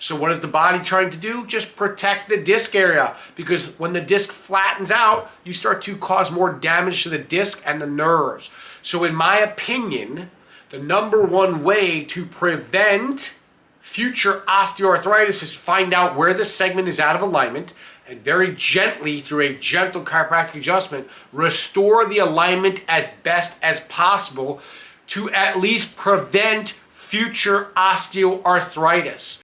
So what is the body trying to do? Just protect the disc area, because when the disc flattens out, you start to cause more damage to the disc and the nerves. So in my opinion, the number one way to prevent future osteoarthritis is find out where the segment is out of alignment, and very gently, through a gentle chiropractic adjustment, restore the alignment as best as possible to at least prevent future osteoarthritis.